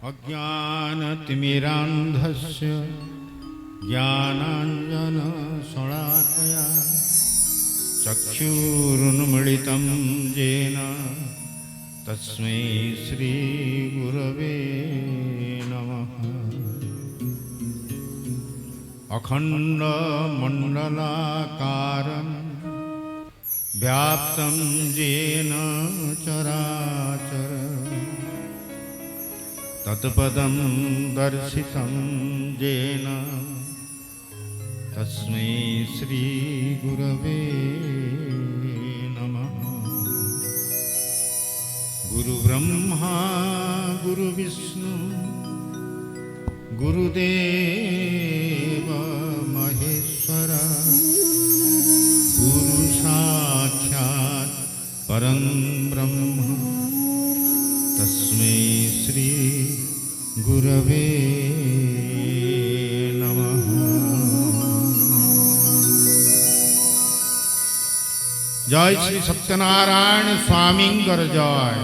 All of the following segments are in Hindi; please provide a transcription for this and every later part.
अज्ञानतिमिरान्धस्य ज्ञानाञ्जनशलाकया चक्षुरुन्मीलितं येन तस्मै श्रीगुरवे नमः। अखण्डमण्डलाकारं व्याप्तं येन चराचरम् तत्पदं दर्शितं येन तस्मै श्रीगुरवे नमः। गुरुब्रह्मा गुरुविष्णु गुरुदेव महेश्वर गुरुसाक्षात् परं ब्रह्म तस्मै श्री गुरवे नमः। जय श्री सत्यनारायण स्वामींकर जय।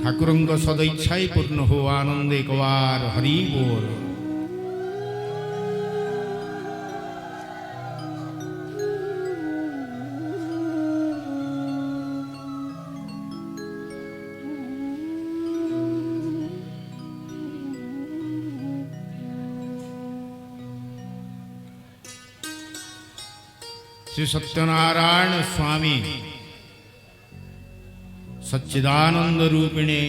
ठाकुरंग सदैच्छाई पूर्ण हो आनंद एक बार हरि बोल। श्री सत्यनारायण स्वामी सच्चिदानंद रूपिणे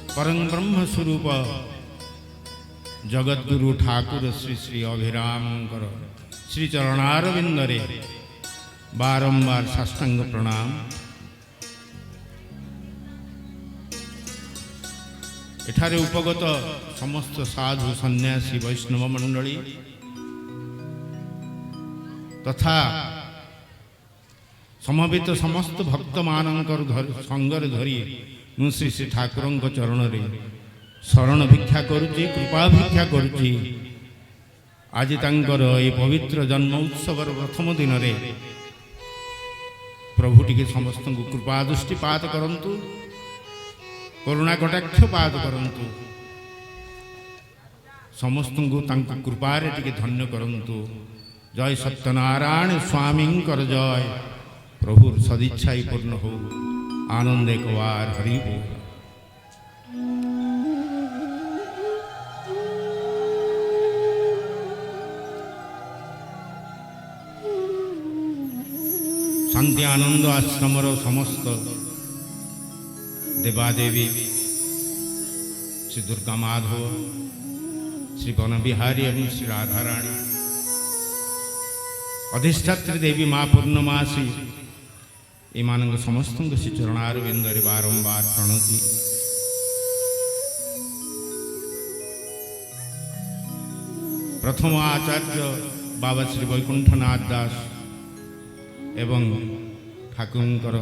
परम ब्रह्म स्वरूप जगद्गुरु ठाकुर श्री श्री अभिरामकर श्री चरणारविंदरे बारंबार साष्टांग प्रणाम। एठारे उपगत समस्त साधु सन्यासी वैष्णव मंडली तथा समवेत समस्त भक्त मानकर संगर धरी मु श्री श्री ठाकुर चरण रे शरण भिक्षा करुची कृपा भिक्षा करुची। आज तांकर ये पवित्र जन्म उत्सव प्रथम दिन रे प्रभु टिके समस्त को कृपा दृष्टिपात करंतु, करुणा कटाक्ष पात करंतु, समस्त को तांको कृपा रे टिके धन्य करंतु। जय सत्यनारायण स्वामींकर जय। प्रभु सदिच्छाई पूर्ण हो आनंद एक बार हरि बोल। शांति आनंद आश्रमर समस्त देवादेवी श्री दुर्गा माधव श्री वनबिहारी एवं श्री राधाराणी अधिष्ठात्री देवी माँ पूर्णमासी एमानंग समस्त श्री चरणारविंदरे बारंबार प्रणति। प्रथम आचार्य बाबा श्री वैकुंठनाथ दास एवं ठाकुरंकर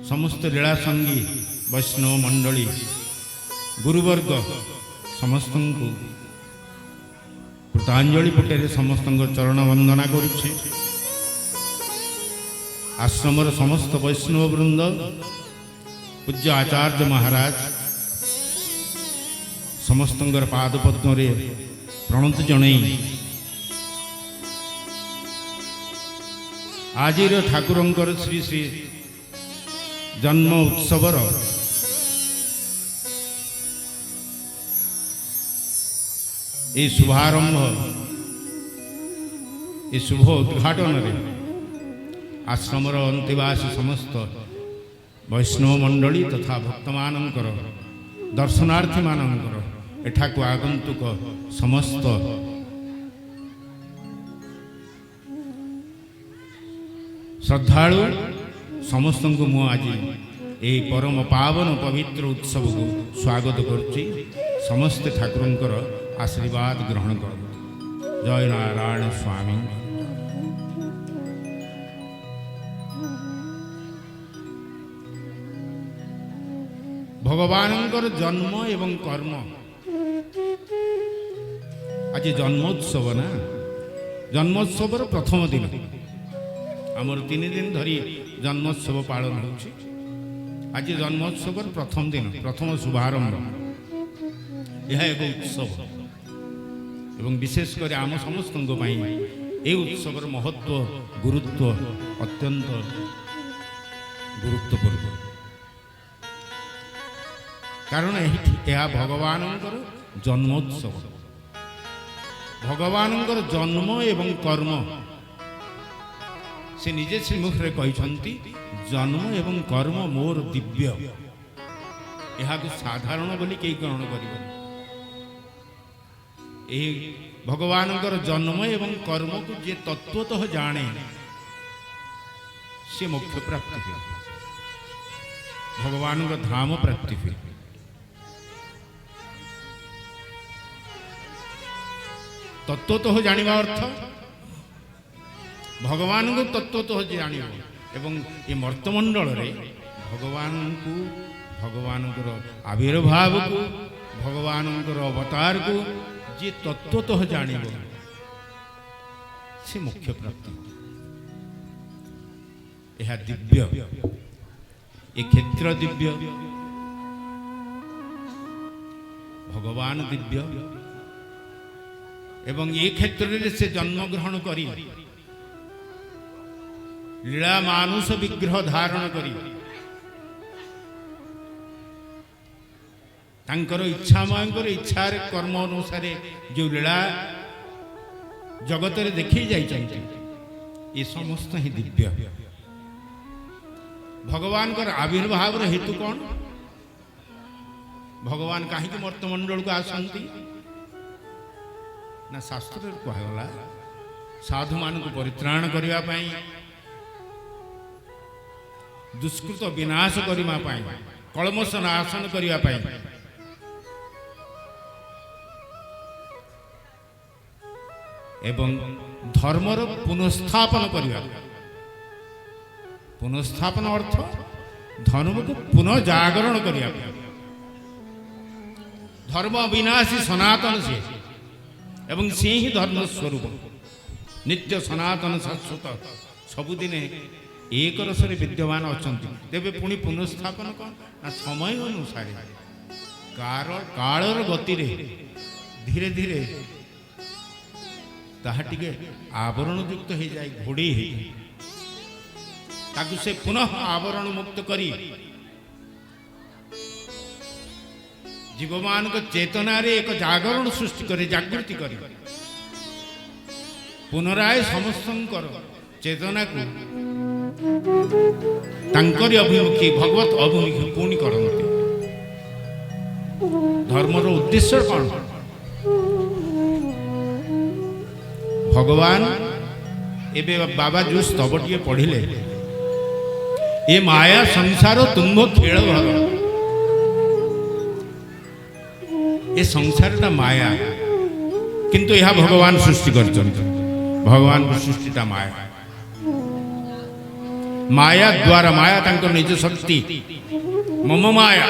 समस्त लीला संगी वैष्णव मंडली गुरुवर्ग समस्त को कृतांजलि पुटेरे समस्त चरण वंदना करुछि। आश्रमर समस्त वैष्णव वृंद पूज्य आचार्य महाराज समस्त पाद पद्म प्रणति जणई आज ठाकुरंकर श्री श्री जन्म उत्सवर ये शुभारंभ ये शुभ उद्घाटन रे आश्रमर अंतिवासी समस्त वैष्णव मंडली तथा भक्त मानकर दर्शनार्थी मानकर एठाकु आगंतुक समस्त श्रद्धालु समस्त को मु आज ये परम पावन पवित्र उत्सव को स्वागत करुच्ची। समस्त ठाकुरंकर आशीर्वाद ग्रहण कर। जय नारायण स्वामी। भगवानंकर जन्म एवं कर्म आज जन्मोत्सव ना जन्मोत्सव प्रथम दिन आमर 3 दिन धरी जन्मोत्सव पालन होछि। आज जन्मोत्सव प्रथम दिन प्रथम शुभारंभ यह एक उत्सव एवं विशेषकर आम समस्त ये उत्सव महत्व गुरुत्व अत्यंत गुरुत्वपूर्ण कारण यह भगवान जन्मोत्सव भगवान जन्म एवं कर्म से निजे श्रीमुखे कहते जन्म एवं कर्म मोर दिव्य यह साधारण बोली कई ग्रहण कर भगवान जन्म एवं कर्म को जे तत्वतः जाने से मोक्ष प्राप्ति हुए भगवान धाम प्राप्ति हुए तत्वतः जानिबा अर्थ भगवान को तत्वतः जान एवं ये मर्तमंडल रे भगवान को भगवान आविर्भाव को भगवान अवतार को जी तत्वतः जान से मुख्य प्राप्ति यह दिव्य ये क्षेत्र दिव्य भगवान दिव्य एवं ये क्षेत्र से जन्म ग्रहण करी लीला मानुष विग्रह धारण करी तांकर इच्छामय इच्छार कर्म अनुसार जो लीला जगत रे देखी जाइछन्ति ये समस्त ही दिव्य भगवान का आविर्भाव हेतु कौन भगवान कहीं मर्तमंडल को आसंती ना शास्त्र कहला साधु मान को परित्राण करने दुष्कृत विनाश करने कलमश नाशन करने एवं धर्मर पुनस्थापन करने पुनस्थापन अर्थ धर्म को पुनः जागरण करने धर्म विनाशी सनातन से एवं से ही धर्म स्वरूप नित्य सनातन शाश्वत सबुदिने एक रसरे विद्यमान अच्छा तेरे पुणी पुनस्थापन कौन ना समय अनुसार कालर गति धीरे धीरे ताहा आवरण युक्त हो जाए घोड़ी ताकू से पुनः आवरण मुक्त करी जीवमान को चेतना रे एक जागरण सृष्टि करे जागृति करे पुनराय समस्त चेतना को तांकरी अभिमुखी भगवत अभिमुखी पुणी करते धर्मर उद्देश्य कौन भगवान एबे बाबा जो स्तवटीए पढ़िले ये माया संसार तुम्भ खेल भर ये संसार माया किंतु यह भगवान सृष्टि कर भगवान को सृष्टिटा माया माया द्वारा माया तांकर निज शक्ति मम माया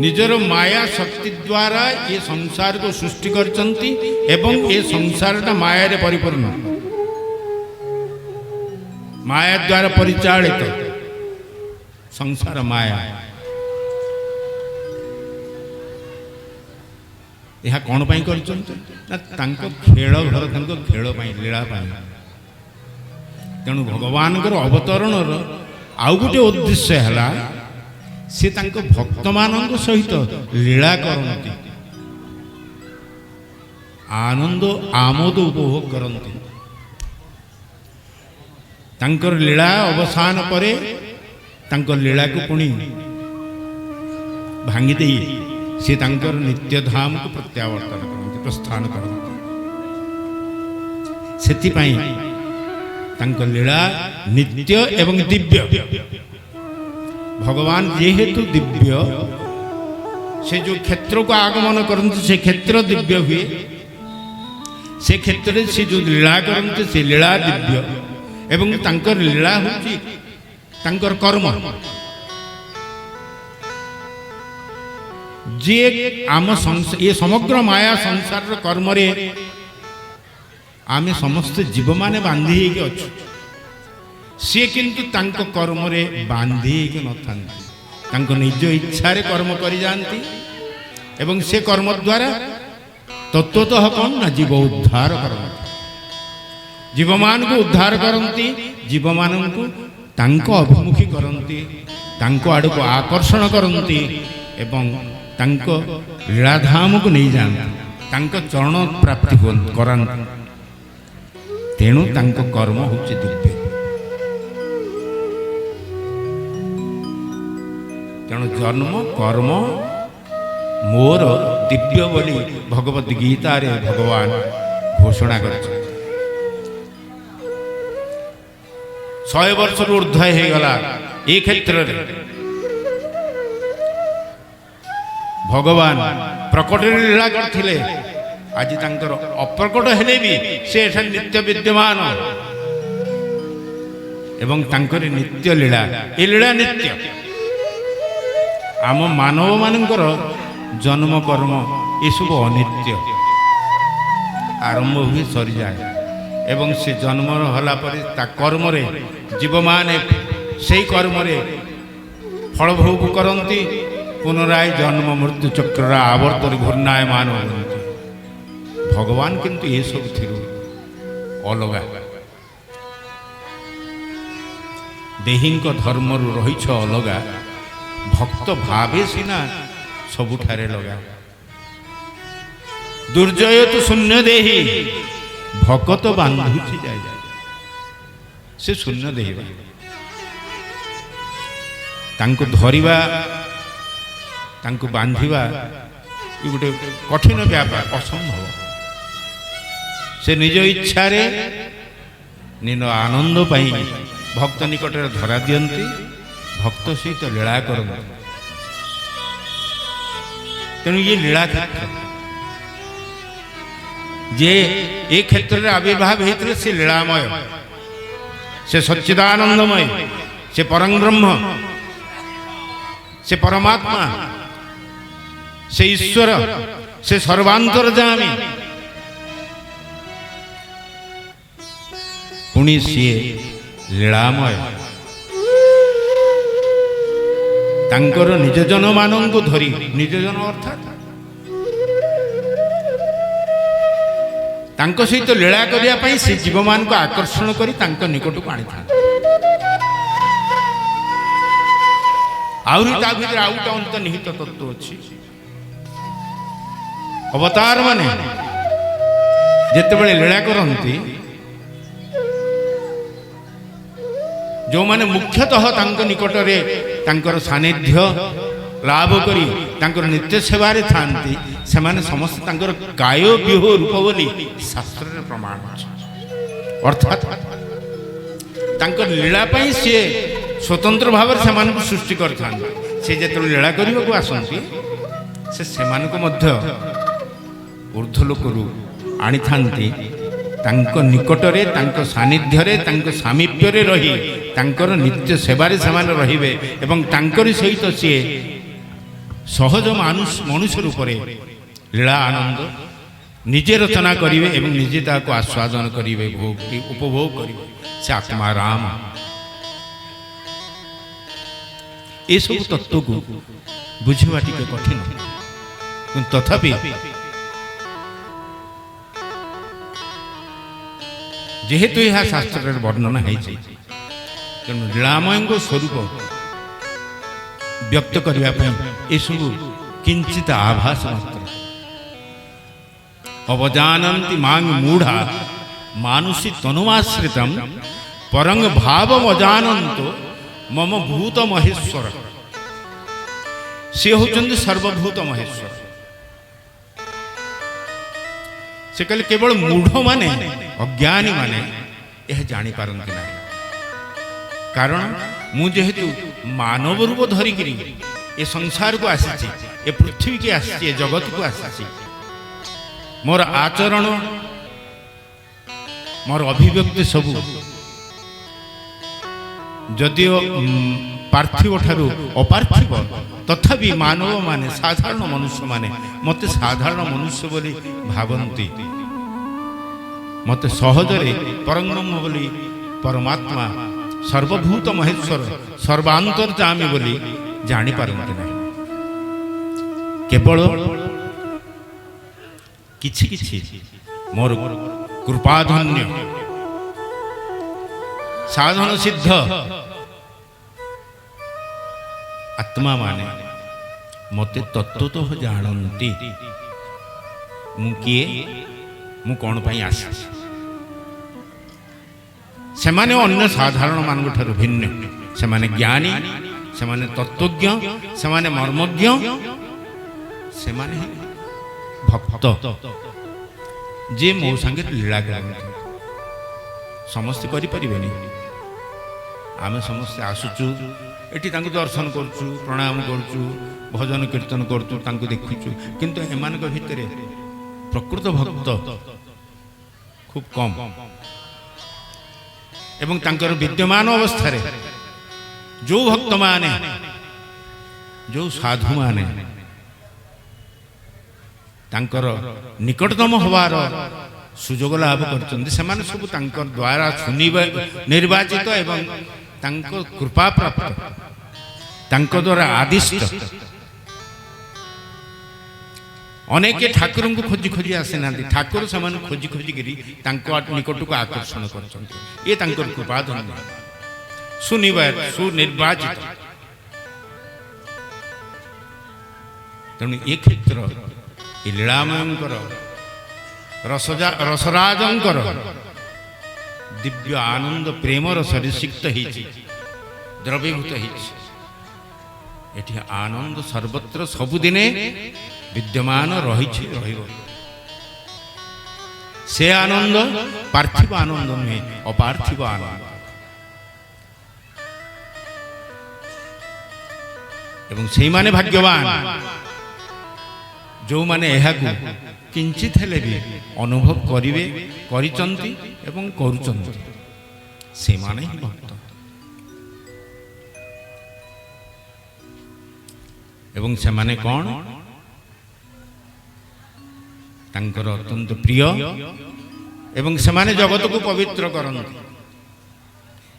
निजर माया शक्ति द्वारा ये संसार को सृष्टि करचंती एवं ये संसारटा माया रे परिपूर्ण माया द्वारा परिचालित संसार माया यह कौन पाई कर खेल घर खेल लीला तेणु भगवान अवतरण आउ गोटे उद्देश्य है सी भक्त मान सहित लीला करती आनंद आमोद उपभोग करती तांकर लीला अवसान परे तांकर लीला को पुणी भांगी दे सी तांकर नित्य धाम को प्रत्यावर्तन करते प्रस्थान करते सेतिपाई तांकर लीला नित्य एवं दिव्य भगवान जेहेतु दिव्य से जो क्षेत्र को आगमन करते से क्षेत्र दिव्य हुए से क्षेत्र से जो लीला करते से लीला दिव्य एवं तांकर लीला होची तांकर कर्म जे आम ये समग्र माया संसार कर्म रे आमे समस्त जीव माने बांधी अच्छु सी किंतु तांको कर्म रे बांधी के नथांती तांको निज इच्छा रे कर्म करि जानती एवं से कर्म द्वारा तत्वतः कौन ना जीव उद्धार करती जीव मान को उद्धार करती जीव मान को तांको अभिमुखी करती तांको आड़ को आकर्षण करती एवं तांको लीलाधाम को नहीं जानती तांको चरण प्राप्ति करांती तेणु तांको कर्म होचे दिव्य तेणु जन्म कर्म मोर दिव्य बोली भगवद गीता रे भगवान घोषणा कर 100 वर्ष ऊर्ध्व हो गला ए क्षेत्र रे भगवान प्रकट लीला करथिले आज तांकर अप्रकट हेले भी से एठा नित्य विद्यमान एवं तांकर नित्य लीला ए लीला नित्य आम मानव मानकर जन्म कर्म ये सब अनित्य आरंभ हुए सरी जाए एवं से जन्म होला परे ता कर्म रे जीव माने से कर्म रे फल भोग करती पुनराय जन्म मृत्यु चक्र आवर्तन घूर्णायमान होती भगवान किंतु ये सब थिरु अलगा देहींक धर्म रही अलगा भक्त भावे सीना सबुठारे लगा दुर्जय तो शून्य देही भकत बांधुची जाए से शून्य देही तांको धरिबा तांको बांधिबा ये गोटे कठिन व्यापार असंभव से निज इच्छा रे निज आनंद पाई भक्त निकट धरा दियंती भक्त सहित लीला करते तेणु ये लीला क्षेत्र जे एक क्षेत्र में आविर्भाव होते से लीलामय से सच्चिदानंदमय से परम ब्रह्म से परमात्मा से ईश्वर से सर्वांतर्यामी पुणी सी लीलामय तांकर निज जन मानन को धरी निज जन अर्थात तांको सहित लीला करिया पई से जीव मान को आकर्षण करी तांको निकट को आनी था आउरी ता भीतर आउटा अंत निहित तत्व अछि अवतार माने जेते बेले लीला करंती जो माने मुख्यतः तांको निकट रे तांकर सानिध्य लाभ करी तांकर नित्य सेवारे थांती से माने समस्त तांकर काय विह रूप बोली शास्त्र रे प्रमाण अछि अर्थात तांकर लीला पई से स्वतंत्र भाव से मान को सृष्टि करथान से जेते लीला करिबा को आसंती से मान को मध्य ऊर्ध्व लोक रु आनी थांती तांको निकट रे तांको सानिध्य रे तांको सामीप्य रे रही तांकर नित्य सेवारे सेमाने रहिबे एवं तांकरी सहित सी सहज मनुष्य रूप रे लीला आनंद निजे रचना करिवे एवं निजे ताको आस्वादन करिवे भोग उपभोग करिवे से आत्मा राम ये सब तत्व को बुझिबा टिके कठिन तथापि जेहेतु यह शास्त्र वर्णना है तेणु लीलामय स्वरूप व्यक्त करने ये सब किंचित आभास मात्र अवजानन्ति मांग मूढ़ा मानुषी तनुमाश्रितम परंग भावम अजानन्तो मम भूत महेश्वर से होचंदी सर्वभूत महेश्वर से कहले केवल मूढ़ माने अज्ञानी माने यह जानी पारंती ना कारण मु जेहेतु मानव रूप धरिकी ए संसार को आसी ए पृथ्वी की आसी जगत को आसी मोर आचरण मोर अभिव्यक्ति सबू जदिओ पार्थिव ठारू अपार्थिव तथापि मानव माने साधारण मनुष्य माने मते साधारण मनुष्य बोली भावंती मते सहजरे परम ब्रह्म बोली परमात्मा ସର୍ବଭୂତ ମହେଶ୍ୱର ସର୍ବାନ୍ତର୍ଯାମୀ ବୋଲି ଜାଣିପାରନ୍ତି ନାହିଁ। କେବଳ କିଛି କିଛି ମୋର କୃପାଧନ୍ୟ ସାଧନ ସିଦ୍ଧ ଆତ୍ମା ମାନେ ମୋତେ ତତ୍ତ୍ୱତଃ ଜାଣନ୍ତି ମୁଁ କିଏ, ମୁଁ କ'ଣ ପାଇଁ ଆସିଛି। ସେମାନେ ଅନ୍ୟ ସାଧାରଣ ମାନଙ୍କ ଠାରୁ ଭିନ୍ନ। ସେମାନେ ଜ୍ଞାନୀ, ସେମାନେ ତତ୍ତ୍ୱଜ୍ଞ, ସେମାନେ ମର୍ମଜ୍ଞ, ସେମାନେ ଭକ୍ତ ଯିଏ ମୋ ସାଙ୍ଗରେ ଲୀଳା କରନ୍ତି। ସମସ୍ତେ କରିପାରିବେନି। ଆମେ ସମସ୍ତେ ଆସୁଛୁ ଏଠି ତାଙ୍କୁ ଦର୍ଶନ କରୁଛୁ, ପ୍ରଣାମ କରୁଛୁ, ଭଜନ କୀର୍ତ୍ତନ କରୁଛୁ, ତାଙ୍କୁ ଦେଖୁଛୁ, କିନ୍ତୁ ଏମାନଙ୍କ ଭିତରେ ପ୍ରକୃତ ଭକ୍ତ ଖୁବ୍ କମ୍। ଏବଂ ତାଙ୍କର ବିଦ୍ୟମାନ ଅବସ୍ଥାରେ ଯେଉଁ ଭକ୍ତମାନେ, ଯେଉଁ ସାଧୁମାନେ ତାଙ୍କର ନିକଟତମ ହେବାର ସୁଯୋଗ ଲାଭ କରିଛନ୍ତି, ସେମାନେ ସବୁ ତାଙ୍କ ଦ୍ୱାରା ନିର୍ବାଚିତ ଏବଂ ତାଙ୍କ କୃପା ପ୍ରାପ୍ତ, ତାଙ୍କ ଦ୍ୱାରା ଆଦିଷ୍ଟ। ଅନେକ ଠାକୁରଙ୍କୁ ଖୋଜି ଖୋଜି ଆସିନାହାନ୍ତି, ଠାକୁର ସେମାନଙ୍କୁ ଖୋଜି ଖୋଜିକିରି ତାଙ୍କ ନିକଟକୁ ଆକର୍ଷଣ କରିଛନ୍ତି। ଏ ତାଙ୍କର କୃପା ଧନ୍ୟ, ସୁନିର୍ବାଚିତ। ତେଣୁ ଏ କ୍ଷେତ୍ର ଏ ଲୀଳାମୟଙ୍କର ରସରାଜଙ୍କର ଦିବ୍ୟ ଆନନ୍ଦ ପ୍ରେମର ସରିସିକ୍ତ ହେଇଛି, ଦ୍ରବୀଭୂତ ହେଇଛି। ଏଠି ଆନନ୍ଦ ସର୍ବତ୍ର ସବୁଦିନେ ବିଦ୍ୟମାନ ରହିଛି, ରହିବ। ସେ ଆନନ୍ଦ ପାର୍ଥିବ ଆନନ୍ଦ ନୁହେଁ, ଅପାର୍ଥିବ ଆନନ୍ଦ। ଏବଂ ସେଇମାନେ ଭାଗ୍ୟବାନ ଯେଉଁମାନେ ଏହାକୁ କିଞ୍ଚିତ ହେଲେ ବି ଅନୁଭବ କରିବେ, କରିଛନ୍ତି ଏବଂ କରୁଛନ୍ତି। ସେମାନେ ହିଁ ଭକ୍ତ। ଏବଂ ସେମାନେ କ'ଣ? ତାଙ୍କର ଅତ୍ୟନ୍ତ ପ୍ରିୟ ଏବଂ ସେମାନେ ଜଗତକୁ ପବିତ୍ର କରନ୍ତି।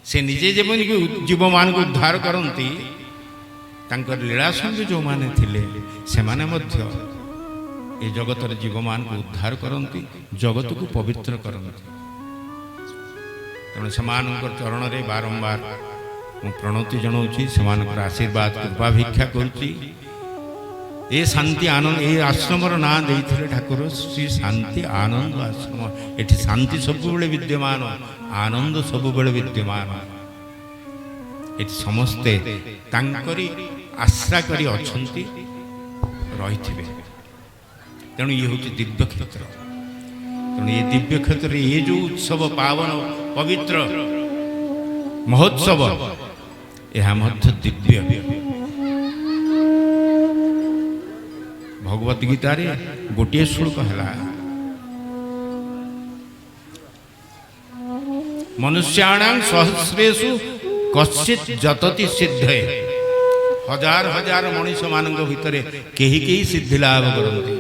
ସେ ନିଜେ ଯେପରିକି ଜୀବମାନଙ୍କୁ ଉଦ୍ଧାର କରନ୍ତି, ତାଙ୍କର ଲୀଳା ସଙ୍ଗୀ ଯେଉଁମାନେ ଥିଲେ ସେମାନେ ମଧ୍ୟ ଏ ଜଗତର ଜୀବମାନଙ୍କୁ ଉଦ୍ଧାର କରନ୍ତି, ଜଗତକୁ ପବିତ୍ର କରନ୍ତି। ତେଣୁ ସେମାନଙ୍କର ଚରଣରେ ବାରମ୍ବାର ମୁଁ ପ୍ରଣତି ଜଣାଉଛି, ସେମାନଙ୍କର ଆଶୀର୍ବାଦ କୃପା ଭିକ୍ଷା କରୁଛି। ଏ ଶାନ୍ତି ଆନନ୍ଦ, ଏ ଆଶ୍ରମର ନାଁ ଦେଇଥିଲେ ଠାକୁର ଶ୍ରୀ ଶାନ୍ତି ଆନନ୍ଦ ଆଶ୍ରମ। ଏଠି ଶାନ୍ତି ସବୁବେଳେ ବିଦ୍ୟମାନ, ଆନନ୍ଦ ସବୁବେଳେ ବିଦ୍ୟମାନ। ଏଠି ସମସ୍ତେ ତାଙ୍କରି ଆଶ୍ରା କରି ଅଛନ୍ତି, ରହିଥିବେ। ତେଣୁ ଇଏ ହେଉଛି ଦିବ୍ୟ କ୍ଷେତ୍ର। ତେଣୁ ଏ ଦିବ୍ୟ କ୍ଷେତ୍ରରେ ଏ ଯେଉଁ ଉତ୍ସବ, ପାବନ ପବିତ୍ର ମହୋତ୍ସବ, ଏହା ମଧ୍ୟ ଦିବ୍ୟ। ଭଗବତ ଗୀତାରେ ଗୋଟିଏ ଶ୍ଲୋକ ହେଲା, ମନୁଷ୍ୟାଣାଂ ସହସ୍ରେଷୁ କଶ୍ଚିତ୍ ଯତତି ସିଦ୍ଧେ। ହଜାର ହଜାର ମଣିଷମାନଙ୍କ ଭିତରେ କେହି କେହି ସିଦ୍ଧି ଲାଭ କରନ୍ତି।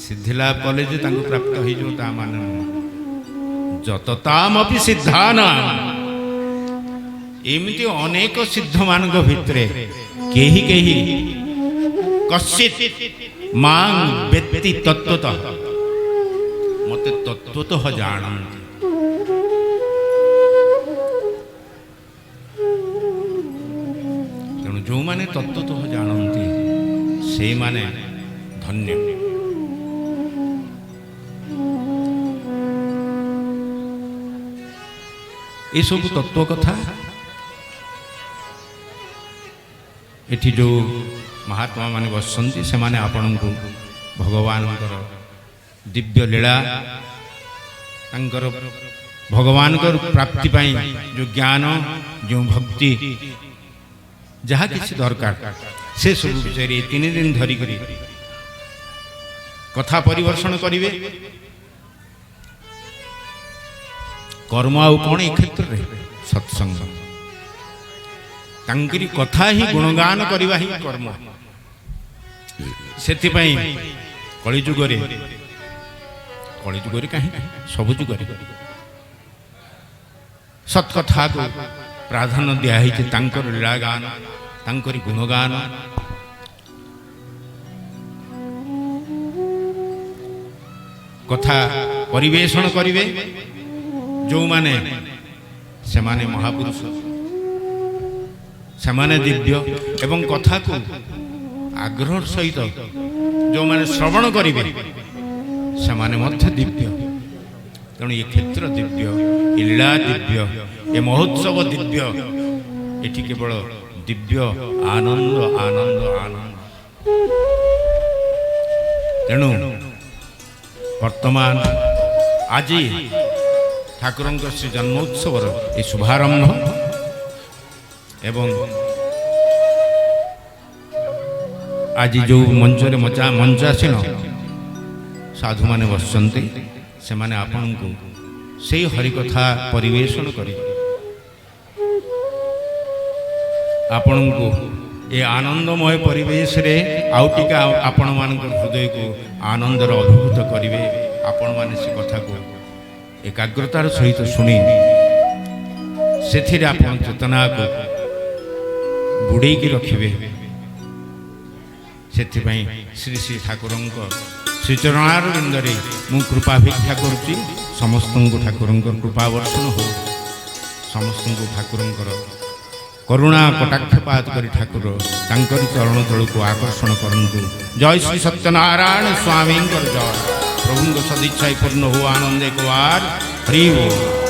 ସିଦ୍ଧି ଲାଭ କଲେ ଯେ ତାଙ୍କୁ ପ୍ରାପ୍ତ ହେଇଯିବ ତା ମାନେ ନୁହଁ। ଯତତାମପି ସିଦ୍ଧାନାଂ, ଏମିତି ଅନେକ ସିଦ୍ଧମାନଙ୍କ ଭିତରେ କେହି କେହି କଶ୍ଚିତ୍ ମାଂ ବେତ୍ତି ତତ୍ତ୍ୱତଃ, ମୋତେ ତତ୍ତ୍ୱତଃ ଜାଣନ୍ତି। ତେଣୁ ଯେଉଁମାନେ ତତ୍ତ୍ୱତଃ ଜାଣନ୍ତି ସେଇମାନେ ଧନ୍ୟ। ଏସବୁ ତତ୍ତ୍ୱ କଥା ଏଠି ଯେଉଁ ମହାତ୍ମା ମାନେ ବସିଛନ୍ତି, ସେମାନେ ଆପଣଙ୍କୁ ଭଗବାନଙ୍କର ଦିବ୍ୟ ଲୀଳା, ତାଙ୍କର ଭଗବାନଙ୍କର ପ୍ରାପ୍ତି ପାଇଁ ଯେଉଁ ଜ୍ଞାନ, ଯେଉଁ ଭକ୍ତି, ଯାହା କିଛି ଦରକାର ସେସବୁ ବିଷୟରେ 3 ଦିନ ଧରିକରି କଥା ପରିବେଷଣ କରିବେ। କର୍ମ ଆଉ କ'ଣ ଏ କ୍ଷେତ୍ରରେ? ସତ୍ସଙ୍ଗ। ତାଙ୍କରି କଥା ହିଁ ଗୁଣଗାନ କରିବା ହିଁ କର୍ମ। ସେଥିପାଇଁ କଳିଯୁଗରେ କାହିଁକି ସବୁ ଯୁଗରେ ସତ୍କଥା को प्राधान्य दिखाई तांकर लीलागान तांकरी गुणगान कथा परिवेषण करिवे जो माने से माने महापुरुष से माने दिव्य एवं कथा को आग्रह सहित जो माने श्रवण करिवे से माने मध्य दिव्य तेणु ये क्षेत्र दिव्य ये लीला दिव्य ये महोत्सव दिव्य एठी केवल दिव्य आनंद आनंद आनंद तेणु वर्तमान आज ठाकुर श्री जन्मोत्सव ये शुभारंभ एवं आज जो मंचरे मंचासीन साधु माने बसते से माने आपण को से हरिकथा परिवेषण करी आपण को ये आनंदमय परिवेश रे आउटिका आपण मान हृदय को आनंदर अभिभूत करिवे आपण माने से कथा को एकाग्रतार सहित शुणी से आपण चेतना को बुड़े की रखिवे से श्री श्री ठाकुर श्रीचरणारविंद मु कृपा भिक्षा करुच्ची समस्त ठाकुर कृपा वर्षण हो समस्त ठाकुर करुणा कटाक्षपात करी ठाकुर तांकरी चरण तल को आकर्षण करंतु। जय श्री सत्यनारायण स्वामी जय प्रभु सदिच्छा पूर्ण हो आनंद एक बार हरि बोल।